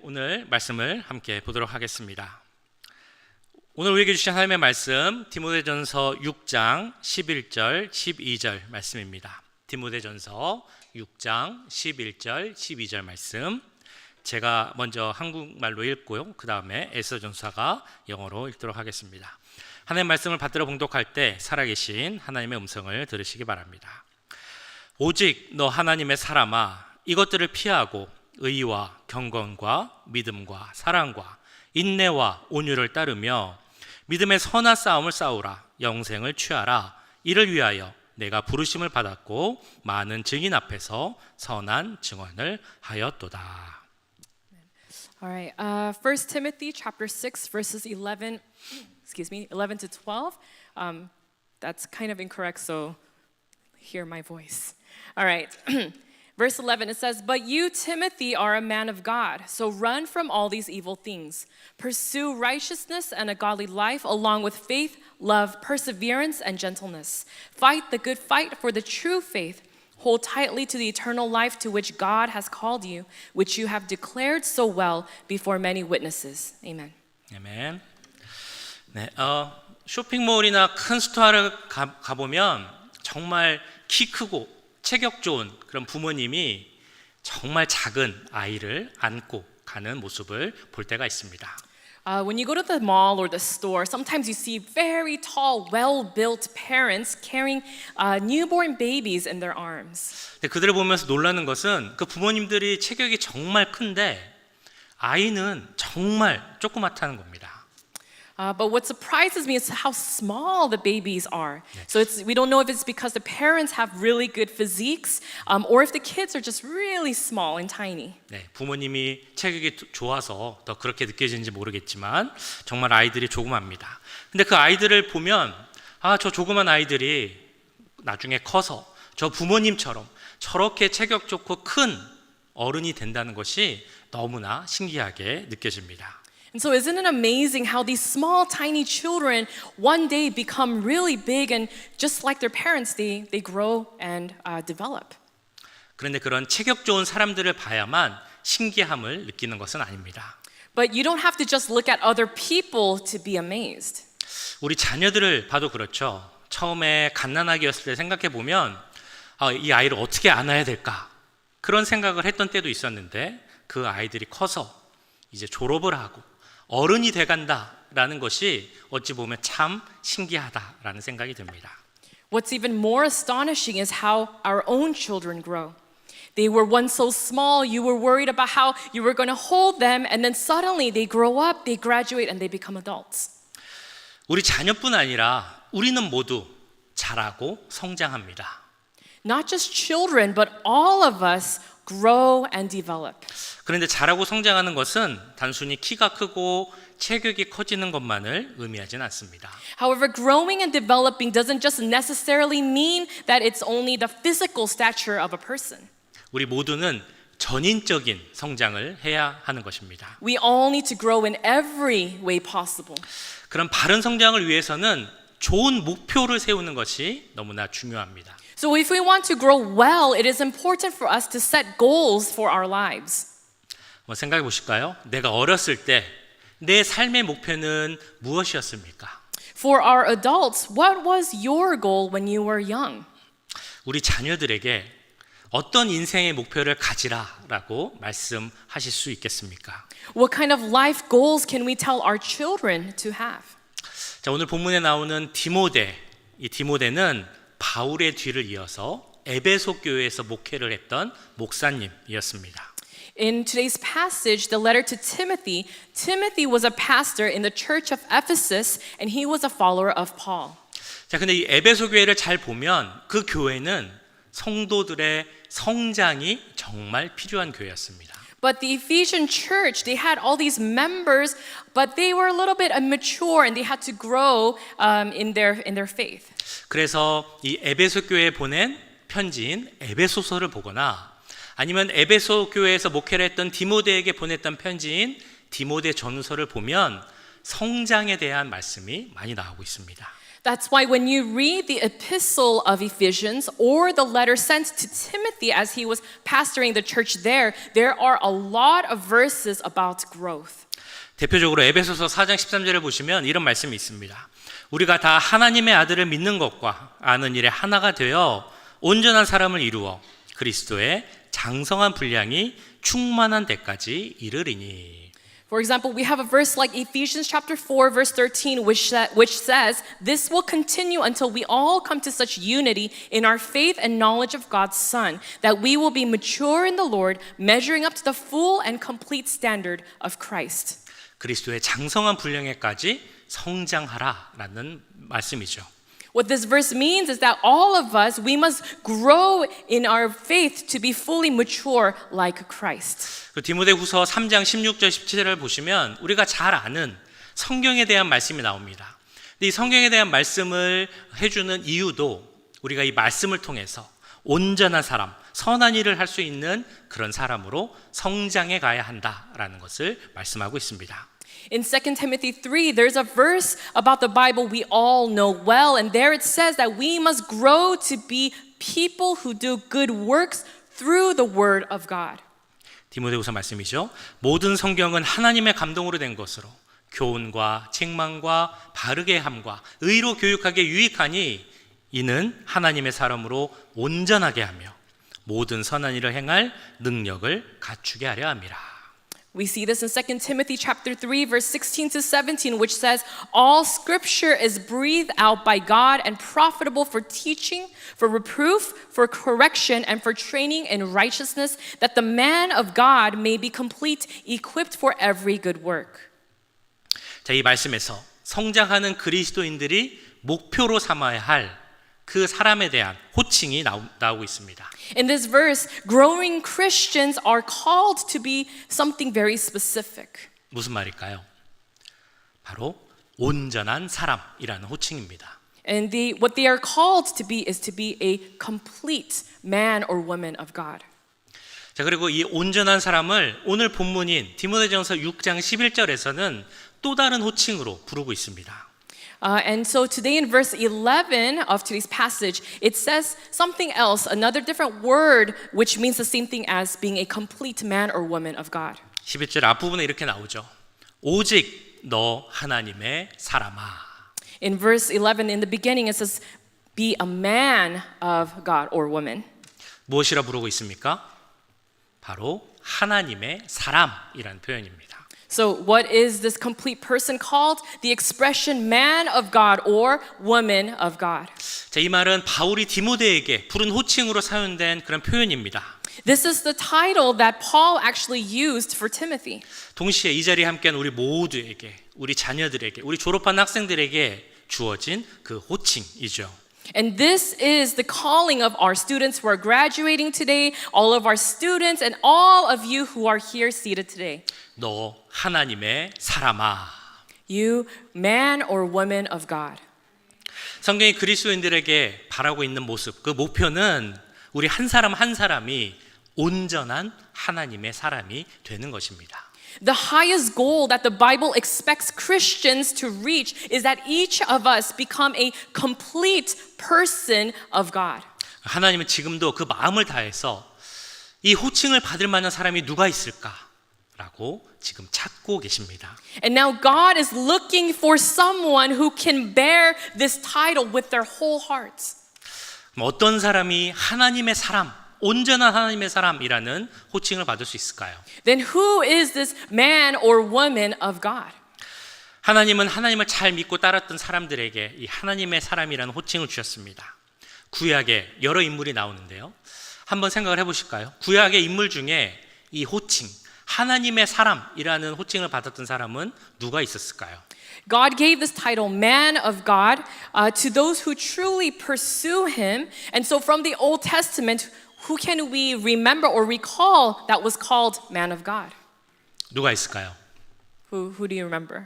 오늘 말씀을 함께 보도록 하겠습니다. 오늘 우리에게 주신 하나님의 말씀 디모데전서 6장 11절 12절 말씀입니다. 디모데전서 6장 11절 12절 말씀, 제가 먼저 한국말로 읽고요, 그 다음에 에스더전사가 영어로 읽도록 하겠습니다. 하나님의 말씀을 받들어 봉독할 때 살아계신 하나님의 음성을 들으시기 바랍니다. 오직 너 하나님의 사람아, 이것들을 피하고 의와 경건과 믿음과 사랑과 인내와 온유를 따르며 믿음의 선한 싸움을 싸우라. 영생을 취하라. 이를 위하여 내가 부르심을 받았고 많은 증인 앞에서 선한 증언을 하였도다. All right. 1 Timothy chapter 6 verses 11 to 12. That's kind of incorrect, so hear my voice. All right. Verse 11, it says, "But you, Timothy, are a man of God, so run from all these evil things. Pursue righteousness and a godly life, along with faith, love, perseverance, and gentleness. Fight the good fight for the true faith. Hold tightly to the eternal life to which God has called you, which you have declared so well before many witnesses." Amen. 아멘. 네, 쇼핑몰이나 큰 스토어를 가보면 정말 키 크고 체격 좋은 그런 부모님이 정말 작은 아이를 안고 가는 모습을 볼 때가 있습니다. When you go to the mall or the store, sometimes you see very tall, well-built parents carrying newborn babies in their arms. 그들을 보면서 놀라는 것은 그 부모님들이 체격이 정말 큰데 아이는 정말 조그맣다는 겁니다. But what surprises me is how small the babies are. So we don't know if it's because the parents have really good physiques, or if the kids are just really small and tiny. 네, 부모님이 체격이 좋아서 더 그렇게 느껴지는지 모르겠지만 정말 아이들이 조그맣니다. 근데 그 아이들을 보면 저 조그만 아이들이 나중에 커서 저 부모님처럼 저렇게 체격 좋고 큰 어른이 된다는 것이 너무나 신기하게 느껴집니다. And so isn't it amazing how these small, tiny children one day become really big, and just like their parents, they grow and develop. 그런데 그런 체격 좋은 사람들을 봐야만 신기함을 느끼는 것은 아닙니다. But you don't have to just look at other people to be amazed. 우리 자녀들을 봐도 그렇죠. 처음에 갓난아기였을 때 생각해 보면 이 아이를 어떻게 안아야 될까? 그런 생각을 했던 때도 있었는데 그 아이들이 커서 이제 졸업을 하고 어른이 돼간다라는 것이 어찌 보면 참 신기하다라는 생각이 듭니다. What's even more astonishing is how our own children grow. They were once so small, you were worried about how you were going to hold them, and then suddenly they grow up, they graduate, and they become adults. 우리 자녀뿐 아니라 우리는 모두 자라고 성장합니다. Not just children, but all of us grow and develop. 그런데 자라고 성장하는 것은 단순히 키가 크고 체격이 커지는 것만을 의미하진 않습니다. However, growing and developing doesn't just necessarily mean that it's only the physical stature of a person. 우리 모두는 전인적인 성장을 해야 하는 것입니다. We all need to grow in every way possible. 그런 바른 성장을 위해서는 좋은 목표를 세우는 것이 너무나 중요합니다. So if we want to grow well, it is important for us to set goals for our lives. 생각해 보실까요? 내가 어렸을 때 내 삶의 목표는 무엇이었습니까? For our adults, what was your goal when you were young? 우리 자녀들에게 어떤 인생의 목표를 가지라라고 말씀하실 수 있겠습니까? What kind of life goals can we tell our children to have? 자, 오늘 본문에 나오는 디모데, 이 디모데는 바울의 뒤를 이어서 에베소 교회에서 목회를 했던 목사님이었습니다. In today's passage, the letter to Timothy, Timothy was a pastor in the church of Ephesus, and he was a follower of Paul. 자, 근데 이 에베소 교회를 잘 보면 그 교회는 성도들의 성장이 정말 필요한 교회였습니다. But the Ephesian church, they had all these members, but they were a little bit immature, and they had to grow in their faith. 그래서 이 에베소 교회에 보낸 편지인 에베소서를 보거나 아니면 에베소 교회에서 목회를 했던 디모데에게 보냈던 편지인 디모데 전후서를 보면 성장에 대한 말씀이 많이 나오고 있습니다. That's why when you read the epistle of Ephesians or the letter sent to Timothy as he was pastoring the church there are a lot of verses about growth. 대표적으로 에베소서 4장 13절을 보시면 이런 말씀이 있습니다. 우리가 다 하나님의 아들을 믿는 것과 아는 일에 하나가 되어 온전한 사람을 이루어 그리스도의 장성한 분량이 충만한 데까지 이르리니. For example, we have a verse like Ephesians chapter 4 verse 13 which says, "This will continue until we all come to such unity in our faith and knowledge of God's Son, that we will be mature in the Lord, measuring up to the full and complete standard of Christ." 그리스도의 장성한 분량에까지 성장하라라는 말씀이죠. What this verse means is that all of us, we must grow in our faith to be fully mature like Christ. 그 디모데후서 3장 16절 17절을 보시면 우리가 잘 아는 성경에 대한 말씀이 나옵니다. 근데 이 성경에 대한 말씀을 해주는 이유도 우리가 이 말씀을 통해서 온전한 사람, 선한 일을 할 수 있는 그런 사람으로 성장해 가야 한다라는 것을 말씀하고 있습니다. In 2 Timothy 3, there's a verse about the Bible we all know well, and there it says that we must grow to be people who do good works through the word of God. 디모데후서 말씀이죠. 모든 성경은 하나님의 감동으로 된 것으로 교훈과 책망과 바르게 함과 의로 교육하기에 유익하니 이는 하나님의 사람으로 온전하게 하며 모든 선한 일을 행할 능력을 갖추게 하려 함이라. We see this in 2 Timothy chapter 3 verse 16 to 17 which says all scripture is breathed out by God and profitable for teaching, for reproof, for correction and for training in righteousness that the man of God may be complete, equipped for every good work. 자, 이 말씀에서 성장하는 그리스도인들이 목표로 삼아야 할 그 사람에 대한 호칭이 나오고 있습니다. In this verse, growing Christians are called to be something very specific. 무슨 말일까요? 바로 온전한 사람이라는 호칭입니다. And what they are called to be is to be a complete man or woman of God. 자, 그리고 이 온전한 사람을 오늘 본문인 디모데전서 6장 11절에서는 또 다른 호칭으로 부르고 있습니다. And so today in verse 11 of today's passage, it says something else, another different word, which means the same thing as being a complete man or woman of God. 11절 앞부분에 이렇게 나오죠. 오직 너 하나님의 사람아. In verse 11, in the beginning, it says, be a man of God or woman. 무엇이라 부르고 있습니까? 바로 하나님의 사람이라는 표현입니다. So what is this complete person called? The expression man of God or woman of God. 자, 이 말은 바울이 디모데에게 부른 호칭으로 사용된 그런 표현입니다. This is the title that Paul actually used for Timothy. 동시에 이 자리에 함께한 우리 모두에게, 우리 자녀들에게, 우리 졸업한 학생들에게 주어진 그 호칭이죠. And this is the calling of our students who are graduating today, all of our students, and all of you who are here seated today. 너 하나님의 사람아. You, man or woman of God. 성경이 그리스도인들에게 바라고 있는 모습, 그 목표는 우리 한 사람 한 사람이 온전한 하나님의 사람이 되는 것입니다. The highest goal that the Bible expects Christians to reach is that each of us become a complete person of God. 하나님은 지금도 그 마음을 다해서 이 호칭을 받을 만한 사람이 누가 있을까라고 지금 찾고 계십니다. And now God is looking for someone who can bear this title with their whole hearts. 어떤 사람이 하나님의 사람, 온전한 하나님의 사람이라는 호칭을 받을 수 있을까요? Then who is this man or woman of God? 하나님은 하나님을 잘 믿고 따랐던 사람들에게 이 하나님의 사람이라는 호칭을 주셨습니다. 구약에 여러 인물이 나오는데요. 한번 생각을 해보실까요? 구약의 인물 중에 이 호칭, 하나님의 사람이라는 호칭을 받았던 사람은 누가 있었을까요? God gave this title, man of God, to those who truly pursue him. And so from the Old Testament, who can we remember or recall that was called man of God? 누가 있을까요? Who do you remember?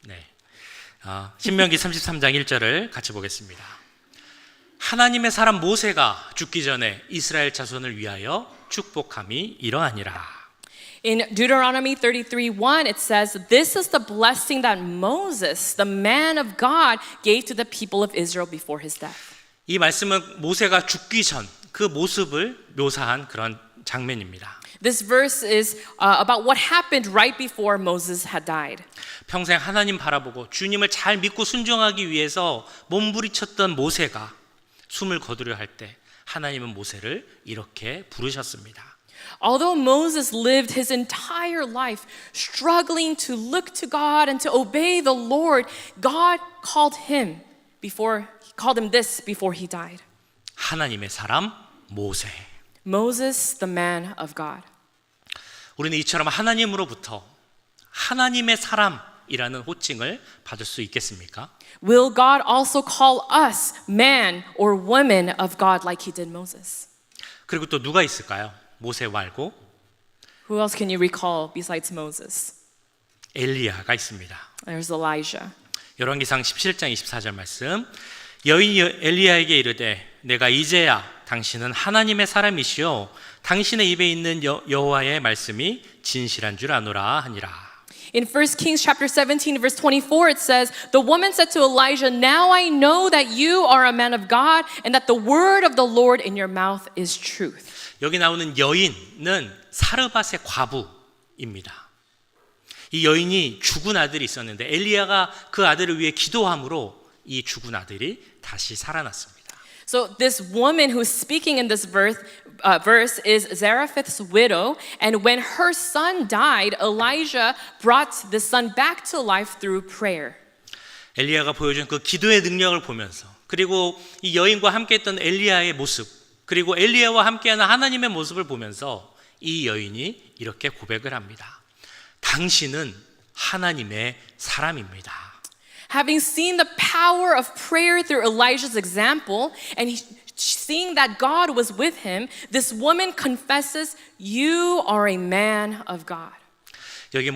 네, 신명기 33장 1절을 같이 보겠습니다. 하나님의 사람 모세가 죽기 전에 이스라엘 자손을 위하여 축복함이 이러하니라. In Deuteronomy 33:1, it says, "This is the blessing that Moses, the man of God, gave to the people of Israel before his death." 이 말씀은 모세가 죽기 전 그 모습을 묘사한 그런 장면입니다. This verse is about what happened right before Moses had died. 평생 하나님 바라보고 주님을 잘 믿고 순종하기 위해서 몸부리쳤던 모세가 숨을 거두려 할 때 하나님은 모세를 이렇게 부르셨습니다. Although Moses lived his entire life struggling to look to God and to obey the Lord, God called him this before he died. 하나님의 사람 모세. Moses, the man of God. 우리는 이처럼 하나님으로부터 하나님의 사람이라는 호칭을 받을 수 있겠습니까? Will God also call us man or woman of God like he did Moses? 그리고 또 누가 있을까요? 모세 말고 Who else can you recall besides Moses? 엘리야가 있습니다. There's Elijah. 열왕기상 17장 24절 말씀. 여인이 엘리야에게 이르되 내가 이제야 당신은 하나님의 사람이시오 당신의 입에 있는 여호와의 말씀이 진실한 줄 아노라 하니라. In 1 Kings chapter 17 verse 24 it says, "The woman said to Elijah, now I know that you are a man of God and that the word of the Lord in your mouth is truth." 여기 나오는 여인은 사르밧의 과부입니다. 이 여인이 죽은 아들이 있었는데 엘리야가 그 아들을 위해 기도함으로 이 죽은 아들이 다시 살아났습니다. So this woman who's speaking in this verse is Zarephath's widow, and when her son died, Elijah brought the son back to life through prayer. 엘리야가 보여준 그 기도의 능력을 보면서 그리고 이 여인과 함께했던 엘리야의 모습 그리고 엘리야와 함께하는 하나님의 모습을 보면서 이 여인이 이렇게 고백을 합니다. 당신은 하나님의 사람입니다. Having seen the power of prayer through Elijah's example and seeing that God was with him, this woman confesses, "You are a man of God." 여기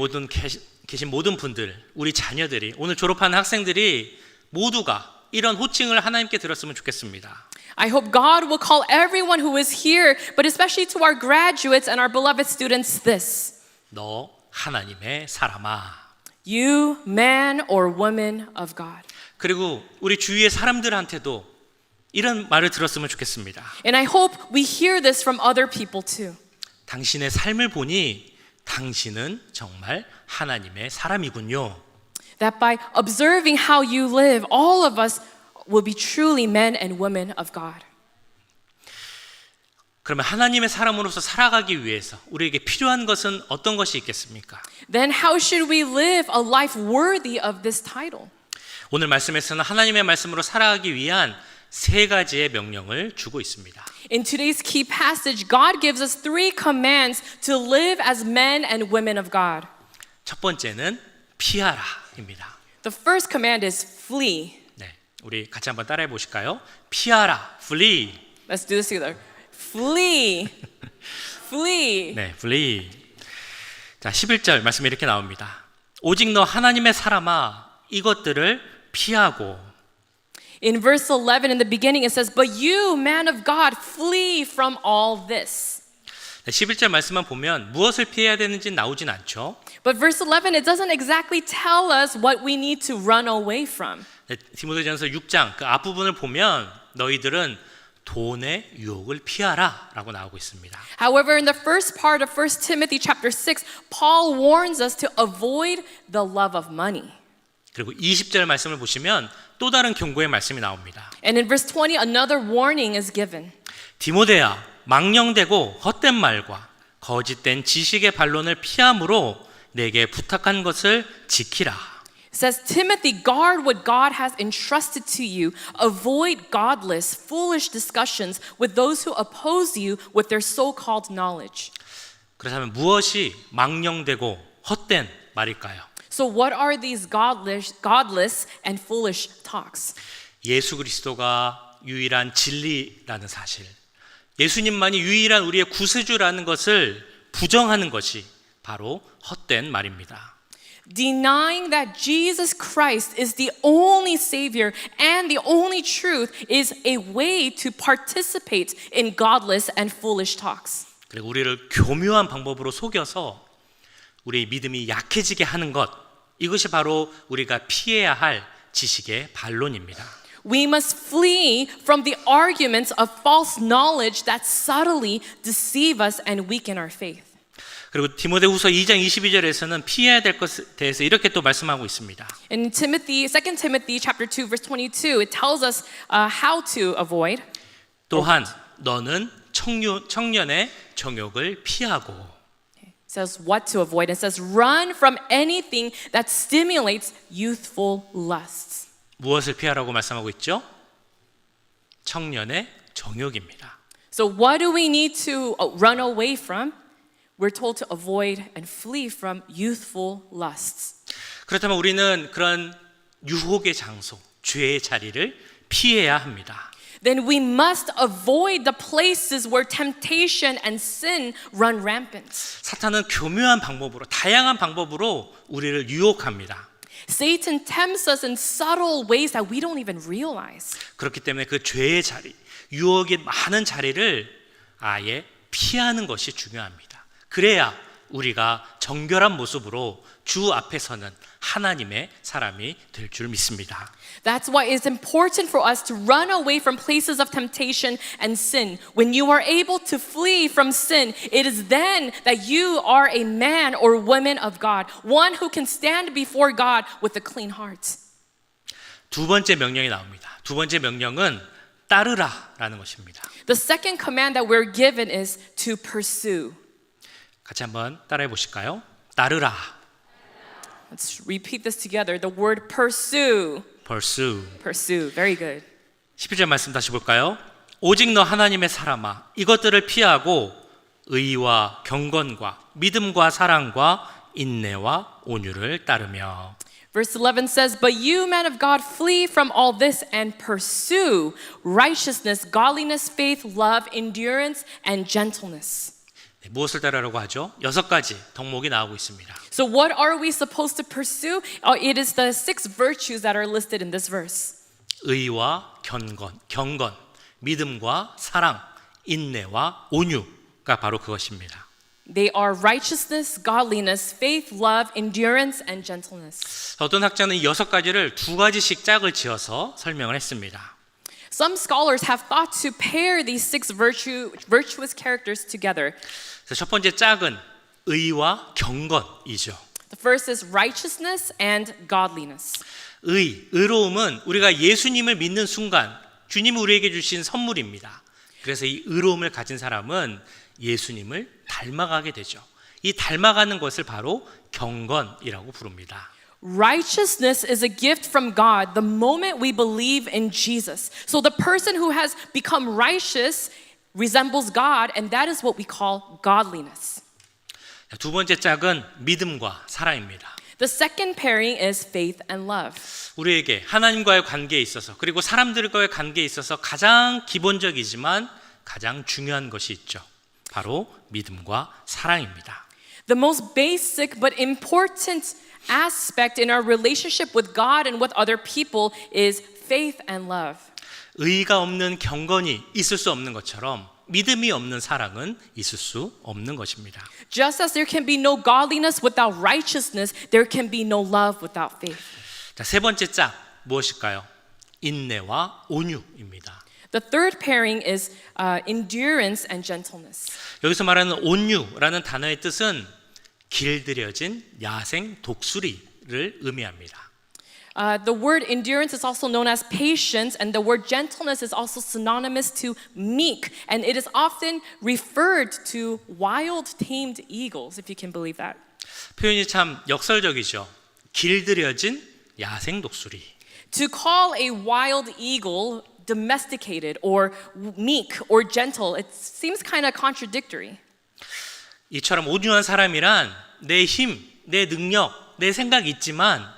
계신 모든 분들, 우리 자녀들이 오늘 졸업하는 학생들이 모두가 이런 호칭을 하나님께 들었으면 좋겠습니다. I hope God will call everyone who is here, but especially to our graduates and our beloved students, this. 너 하나님의 사람아. You, man or woman of God. 그리고 우리 주위의 사람들한테도 이런 말을 들었으면 좋겠습니다. And I hope we hear this from other people too. 당신의 삶을 보니 당신은 정말 하나님의 사람이군요. That by observing how you live, all of us will be truly men and women of God. 그러면 하나님의 사람으로서 살아가기 위해서 우리에게 필요한 것은 어떤 것이 있겠습니까? Then how should we live a life worthy of this title? 오늘 말씀에서는 하나님의 말씀으로 살아가기 위한 세 가지의 명령을 주고 있습니다. In today's key passage, God gives us 3 commands to live as men and women of God. 첫 번째는 피하라입니다. The first command is flee. 네, 우리 같이 한번 따라해 보실까요? 피하라, flee. Let's do this together. Flee. Flee. 네, flee. 자, 11절 말씀이 이렇게 나옵니다. 오직 너 하나님의 사람아 이것들을 피하고. In verse 11 in the beginning it says, "But you, man of God, flee from all this." 11절 말씀만 보면 무엇을 피해야 되는지 나오진 않죠. But verse 11 it doesn't exactly tell us what we need to run away from. 디모데전서 6장 그 앞부분을 보면 너희들은 돈의 유혹을 피하라라고 나오고 있습니다. However, in the first part of 1 Timothy chapter 6, Paul warns us to avoid the love of money. 그리고 20절 말씀을 보시면 또 다른 경고의 말씀이 나옵니다. And in verse 20, another warning is given. 디모데야, 망령되고 헛된 말과 거짓된 지식의 반론을 피함으로 내게 부탁한 것을 지키라. It says, Timothy, guard what God has entrusted to you. Avoid godless, foolish discussions with those who oppose you with their so-called knowledge. 그렇다면 무엇이 망령되고 헛된 말일까요? So what are these godless and foolish talks? 예수 그리스도가 유일한 진리라는 사실, 예수님만이 유일한 우리의 구세주라는 것을 부정하는 것이 바로 헛된 말입니다. Denying that Jesus Christ is the only Savior and the only truth is a way to participate in godless and foolish talks. 그리고 우리를 교묘한 방법으로 속여서 우리 믿음이 약해지게 하는 것, 이것이 바로 우리가 피해야 할 지식의 반론입니다. We must flee from the arguments of false knowledge that subtly deceive us and weaken our faith. 그리고 디모데후서 2장 22절에서는 피해야 될 것에 대해서 이렇게 또 말씀하고 있습니다. In Timothy, 2 Timothy chapter 2 verse 22, it tells us how to avoid. 또한 너는 청년의 정욕을 피하고. It says what to avoid. It says run from anything that stimulates youthful lusts. 무엇을 피하라고 말씀하고 있죠? 청년의 정욕입니다. So what do we need to run away from? We're told to avoid and flee from youthful lusts. 그렇다면 우리는 그런 유혹의 장소, 죄의 자리를 피해야 합니다. Then we must avoid the places where temptation and sin run rampant. 사탄은 교묘한 방법으로, 다양한 방법으로 우리를 유혹합니다. Satan tempts us in subtle ways that we don't even realize. 그렇기 때문에 그 죄의 자리, 유혹이 많은 자리를 아예 피하는 것이 중요합니다. 그래야 우리가 정결한 모습으로 주 앞에 서는 하나님의 사람이 될 줄 믿습니다. That's why it's important for us to run away from places of temptation and sin. When you are able to flee from sin, it is then that you are a man or woman of God, one who can stand before God with a clean heart. 두 번째 명령이 나옵니다. 두 번째 명령은 따르라라는 것입니다. The second command that we're given is to pursue. 같이 한번 따라해 보실까요? 따르라. Let's repeat this together. The word pursue. pursue. Pursue. Very good. 11절 말씀 다시 볼까요? 오직 너 하나님의 사람아 이것들을 피하고 의와 경건과 믿음과 사랑과 인내와 온유를 따르며. Verse 11 says, But you, men of God, flee from all this and pursue righteousness, godliness, faith, love, endurance, and gentleness. 무엇을 따르라고 하죠? 6가지 덕목이 나오고 있습니다. So what are we supposed to pursue? It is the 6 virtues that are listed in this verse. 의와 경건, 믿음과 사랑, 인내와 온유가 바로 그것입니다. They are righteousness, godliness, faith, love, endurance, and gentleness. 어떤 학자는 이 6가지를 2가지씩 짝을 지어서 설명을 했습니다. Some scholars have thought to pair these 6 virtuous characters together. 첫 번째 짝은 의와 경건이죠. The first is righteousness and godliness. 의로움은 우리가 예수님을 믿는 순간 주님이 우리에게 주신 선물입니다. 그래서 이 의로움을 가진 사람은 예수님을 닮아가게 되죠. 이 닮아가는 것을 바로 경건이라고 부릅니다. Righteousness is a gift from God the moment we believe in Jesus. So the person who has become righteous resembles God, and that is what we call godliness. 두 번째 짝은 믿음과 사랑입니다. The second pairing is faith and love. 우리에게 하나님과의 관계에 있어서 그리고 사람들과의 관계에 있어서 가장 기본적이지만 가장 중요한 것이 있죠. 바로 믿음과 사랑입니다. The most basic but important aspect in our relationship with God and with other people is faith and love. 의가 없는 경건이 있을 수 없는 것처럼 믿음이 없는 사랑은 있을 수 없는 것입니다. Just as there can be no godliness without righteousness, there can be no love without faith. 자, 세 번째 짝 무엇일까요? 인내와 온유입니다. The third pairing is endurance and gentleness. 여기서 말하는 온유라는 단어의 뜻은 길들여진 야생 독수리를 의미합니다. The word endurance is also known as patience, and the word gentleness is also synonymous to meek, and it is often referred to wild tamed eagles, if you can believe that. 표현이 참 역설적이죠. 길들여진 야생 독수리. To call a wild eagle domesticated or meek or gentle, it seems kind of contradictory. 이처럼 온유한 사람이란 내 힘, 내 능력, 내 생각이 있지만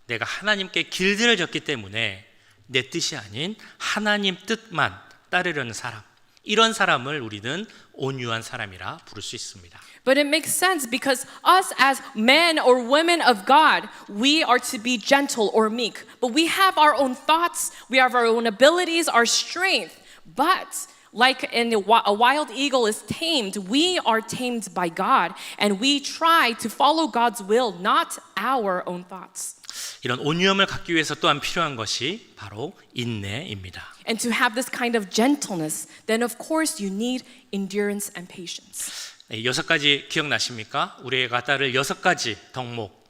내가 하나님께 길들여졌기 때문에 내 뜻이 아닌 하나님 뜻만 따르려는 사람, 이런 사람을 우리는 온유한 사람이라 부를 수 있습니다. But it makes sense because us as men or women of God, we are to be gentle or meek. But we have our own thoughts, we have our own abilities, our strength. But like a wild eagle is tamed, we are tamed by God, and we try to follow God's will, not our own thoughts. 이런 온유함을 갖기 위해서 또한 필요한 것이 바로 인내입니다. And to have this kind of gentleness, then of course you need endurance and patience. 네, 6가지 기억나십니까? 우리가 따를 6가지 덕목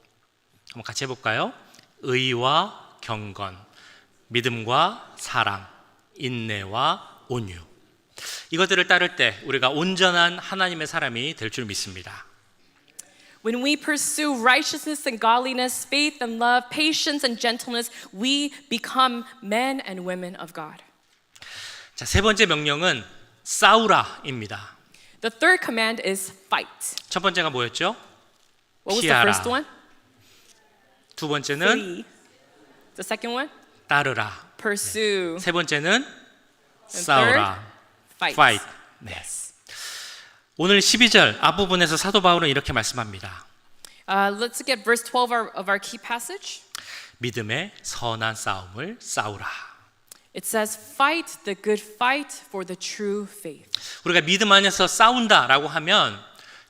한번 같이 해볼까요? 의와 경건, 믿음과 사랑, 인내와 온유. 이것들을 따를 때 우리가 온전한 하나님의 사람이 될 줄 믿습니다. When we pursue righteousness and godliness, faith and love, patience and gentleness, we become men and women of God. 자, 세 번째 명령은 싸우라입니다. The third command is fight. 첫 번째가 뭐였죠? What was the 피하라. first one? 두 번째는 Flee. The second one? 따르라. Pursue. 세 번째는 And 싸우라. third? fight. 네. 오늘 12절 앞부분에서 사도 바울은 이렇게 말씀합니다. Let's look at verse 12 of our key passage. 믿음의 선한 싸움을 싸우라. It says, fight the good fight for the true faith. 우리가 믿음 안에서 싸운다라고 하면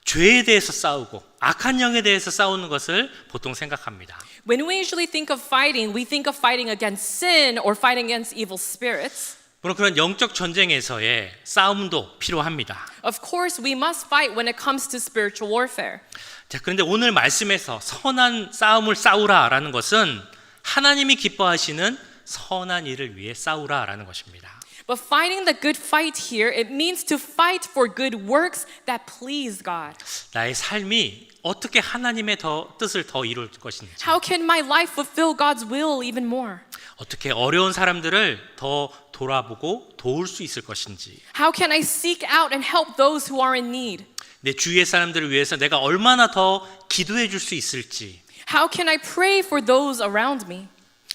죄에 대해서 싸우고 악한 영에 대해서 싸우는 것을 보통 생각합니다. When we usually think of fighting, we think of fighting against sin or fighting against evil spirits. 물론 그런 영적 전쟁에서의 싸움도 필요합니다. Of course, we must fight when it comes to spiritual warfare. 자, 그런데 오늘 말씀에서 선한 싸움을 싸우라라는 것은 하나님이 기뻐하시는 선한 일을 위해 싸우라라는 것입니다. But fighting the good fight here, it means to fight for good works that please God. 나의 삶이 어떻게 하나님의 뜻을 더 이룰 것인지, How can my life fulfill God's will even more? 어떻게 어려운 사람들을 더 돌아보고 도울 수 있을 것인지, How can I seek out and help those who are in need? 내 주위의 사람들을 위해서 내가 얼마나 더 기도해 줄 수 있을지, How can I pray for those around me?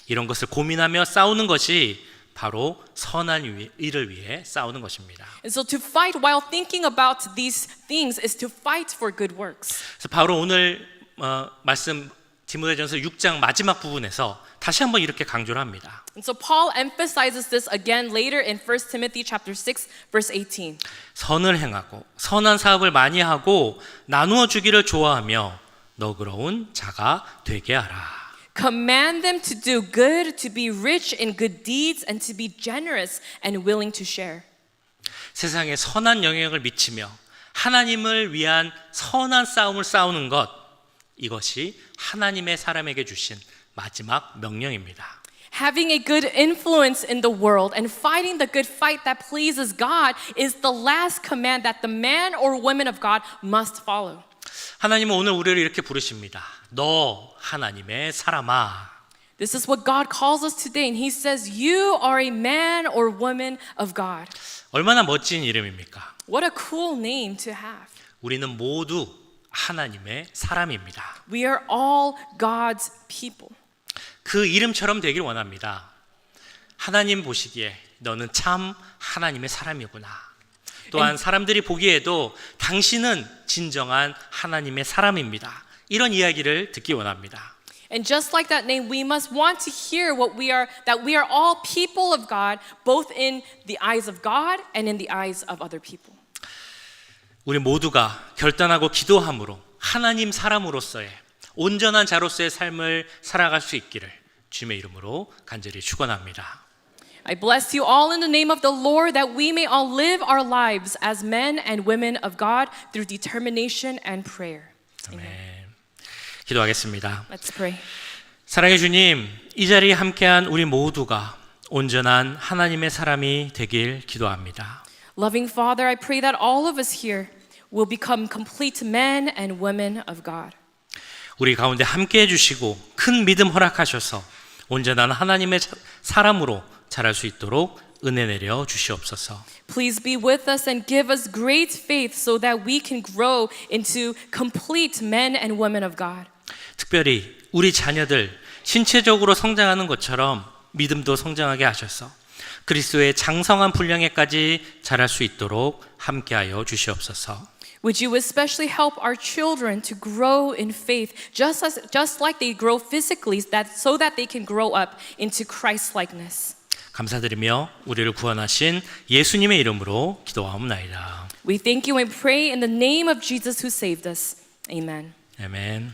이런 것을 고민하며 싸우는 것이 바로 선한 일을 위해 싸우는 것입니다. And so to fight while thinking about these things is to fight for good works. 그래서 바로 오늘 말씀 디모데전서 6장 마지막 부분에서 다시 한번 이렇게 강조를 합니다. And so Paul emphasizes this again later in 1 Timothy chapter 6 verse 18. 선을 행하고 선한 사업을 많이 하고 나누어 주기를 좋아하며 너그러운 자가 되게 하라. Command them to do good, to be rich in good deeds, and to be generous and willing to share. 세상에 선한 영향을 미치며 하나님을 위한 선한 싸움을 싸우는 것, 이것이 하나님의 사람에게 주신 마지막 명령입니다. Having a good influence in the world and fighting the good fight that pleases God is the last command that the man or woman of God must follow. 하나님은 오늘 우리를 이렇게 부르십니다. 너 하나님의 사람아. This is what God calls us today, and He says, "You are a man or woman of God." 얼마나 멋진 이름입니까? What a cool name to have. 우리는 모두 하나님의 사람입니다. We are all God's people. 그 이름처럼 되길 원합니다. 하나님 보시기에 너는 참 하나님의 사람이구나. 또한 사람들이 보기에도 당신은 진정한 하나님의 사람입니다. 이런 이야기를 듣기 원합니다. And just like that name, we must want to hear that we are all people of God, both in the eyes of God and in the eyes of other people. 우리 모두가 결단하고 기도함으로 하나님 사람으로서의 온전한 자로서의 삶을 살아갈 수 있기를 주님의 이름으로 간절히 축원합니다. I bless you all in the name of the Lord that we may all live our lives as men and women of God through determination and prayer. 아멘. 기도하겠습니다. Let's pray. 사랑의 주님, 이 자리에 함께한 우리 모두가 온전한 하나님의 사람이 되길 기도합니다. Loving Father, I pray that all of us here will become complete men and women of God. 우리 가운데 함께해 주시고 큰 믿음 허락하셔서 온전한 하나님의 사람으로 자랄 수 있도록 은혜 내려 주시옵소서. Please be with us and give us great faith so that we can grow into complete men and women of God. 특별히 우리 자녀들 신체적으로 성장하는 것처럼 믿음도 성장하게 하셔서 그리스도의 장성한 분량에까지 자랄 수 있도록 함께하여 주시옵소서. Would you especially help our children to grow in faith just like they grow physically so that they can grow up into Christ-likeness? 감사드리며 우리를 구원하신 예수님의 이름으로 기도하옵나이다. We thank you and pray in the name of Jesus who saved us. Amen. 아멘.